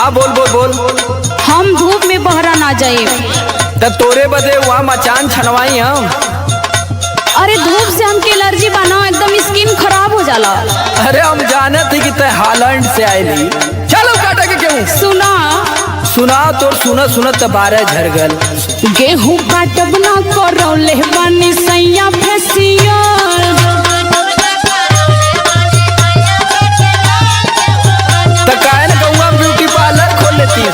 हाँ बोल बोल बोल। हम धूप में बहरा ना जाए। तब तोरे बदे वहाँ मचान छनवाई हम। अरे धूप से हमके एलर्जी बना, एकदम स्किन खराब हो जाला। अरे हम जाने थे कि ते हालैंड से आयली। चलो काटा के क्यों सुना सुना तो सुनत सुनत बारह झर गल। गेहूं काटब ना करौले बानी सैया फेसियल। तो काहे न कहूँगा ब्यूटी पार्लर खोल लेती है।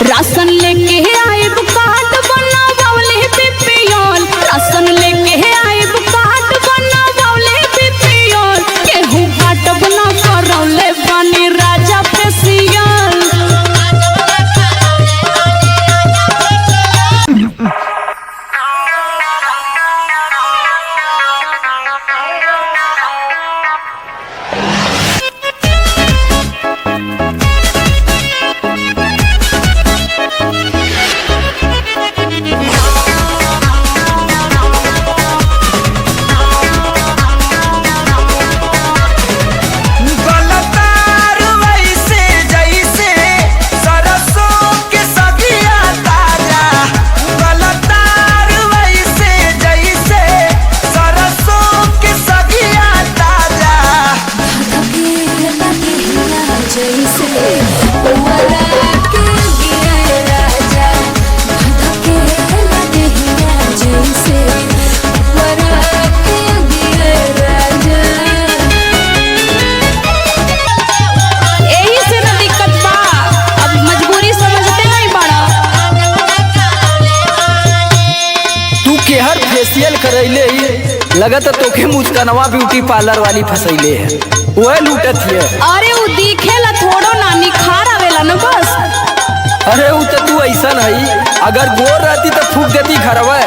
राशन लेके आइब कार्ड बनावले बीपीएल। राशन लेके आइब कार्ड बनावले बीपीएल। गेहूं काटब ना करौले बानी राजा फेसियल। फेशियल करैले ही लगत तोखे मुस्कनवा ब्यूटी पार्लर वाली फसैले है, वह लूटत है। अरे वो दिखेला थोड़ो ना, निखार आवेला न बस। अरे वो तो तू ऐसा नहीं, अगर गोर रहती तो फूक देती घरवा।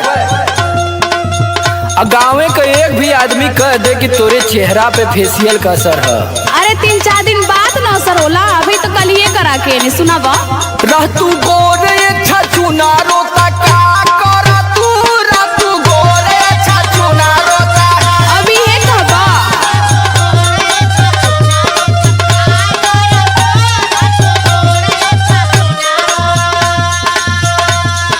गाँव का एक भी आदमी कह दे कि तोरे चेहरा पे फेशियल का असर है। अरे 3-4 दिन बाद न असर होला, अभी तो कल ये करा के नहीं सुना बा। रह तू गोरे छछुना रोता का कर तू, रह तू गोरे छछुना रोता अभी ये कहबा।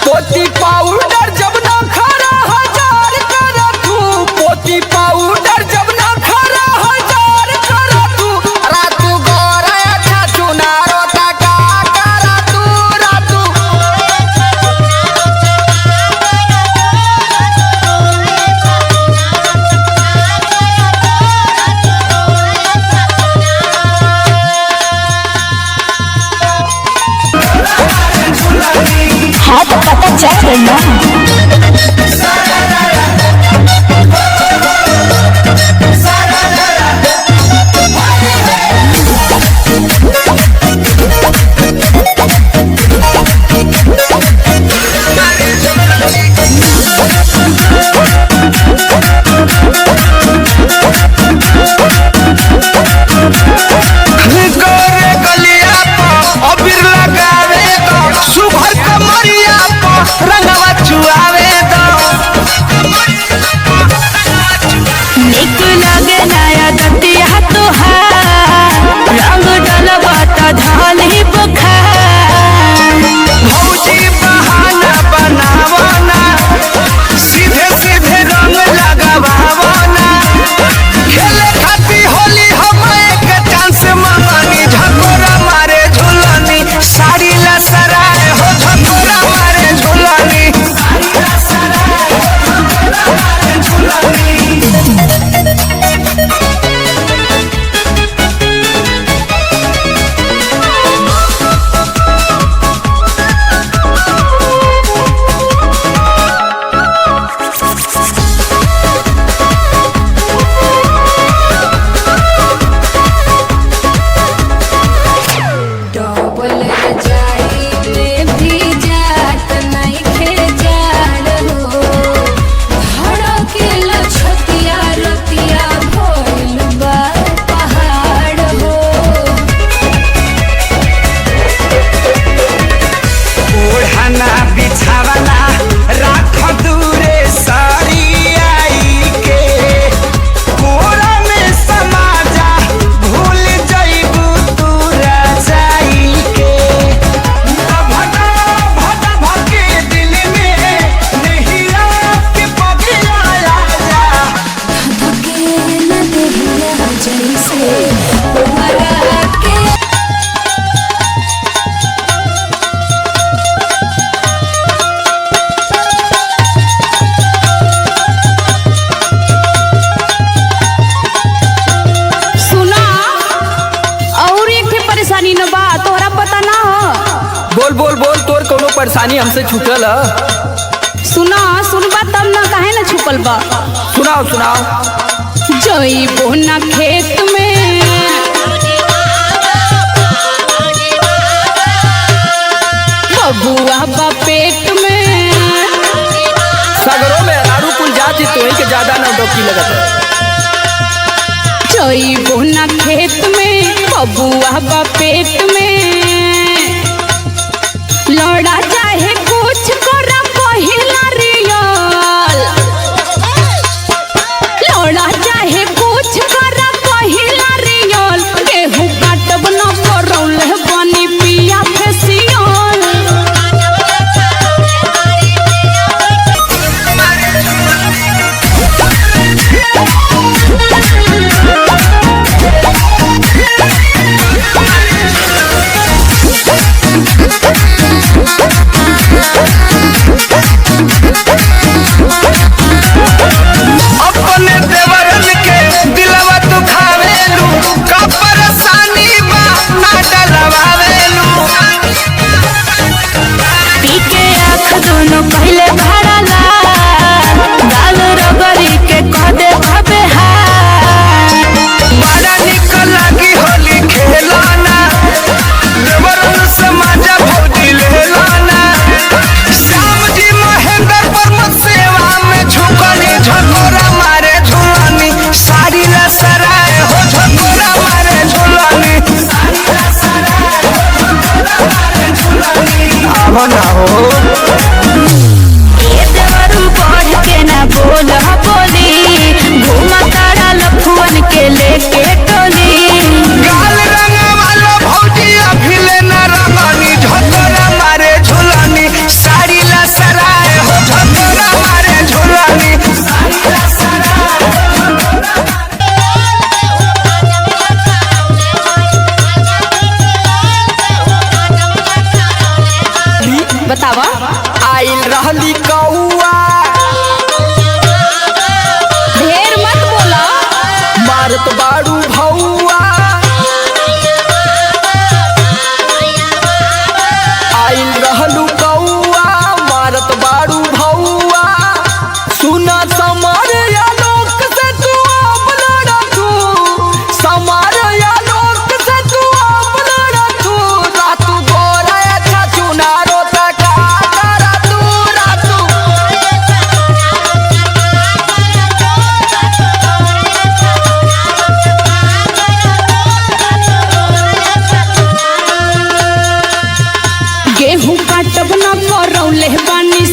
पोती पाउडर जब ना खरा हजार कर तू, पोती पाउडर जब ना खरा हजार कर तू, रह तू गोरे छछुना रोता का कर तू, रह तू हाँ तो पता चल गई ना। परेशानी हमसे छूटल है। सुना सुनबा तब ना काहे ना छुपल बा। सुनाओ सुनाओ। जइबो ना खेत में बबुआ बा पेट में। सगरों में अरारू कुल जाती तो ही के ज्यादा नौटंकी लगत है। जइबो ना खेत में बबुआ बा पेट में। लड़ा चाहे कुछ करा पहिला रियल। लड़ा चाहे कुछ करा पहिला रियल। गेहूं काटब न करौले बनी पिया फेसियल। अपने देवरन के दिलवा तू खावेलू, का परेशानी बा ना डलवावेलू। पी के आँख दोनों पहले भरा लाल। गाल रगड़ी के कह दे भबे हाल। बड़ा निक लागी होली खेलाना, देवरन से मजा भौजी लेलाना। श्याम जी महेंद्र परमत सेवा में झुकनी, झकोरा मारे झुलानी, साड़ी लसराए हो झकोरा मारे झुलानी। आवो ना हो। ये देवरू बढ़ के ना बोल बोली। घूमा तारा लफुअन के लेके टोली। गाल रंग वाला भौजी अभिले न रंगनी, झकोरा मारे झुलानी, साड़ी लसराए हो झकोरा मारे झुलानी। बतावा। आइल रहली कौआ, ढेर मत बोला। मारत बाड़ू भौआ। आइल रहलू कौआ, मारत बाड़ू भौआ। सुना समार आलोक से तू आप लड़ा तू, समार आलोक से तू आप लड़ा तू। रातू गोरा अच्छा चुनारो तक रातू रातू। गेहूं काटब न करौले बानी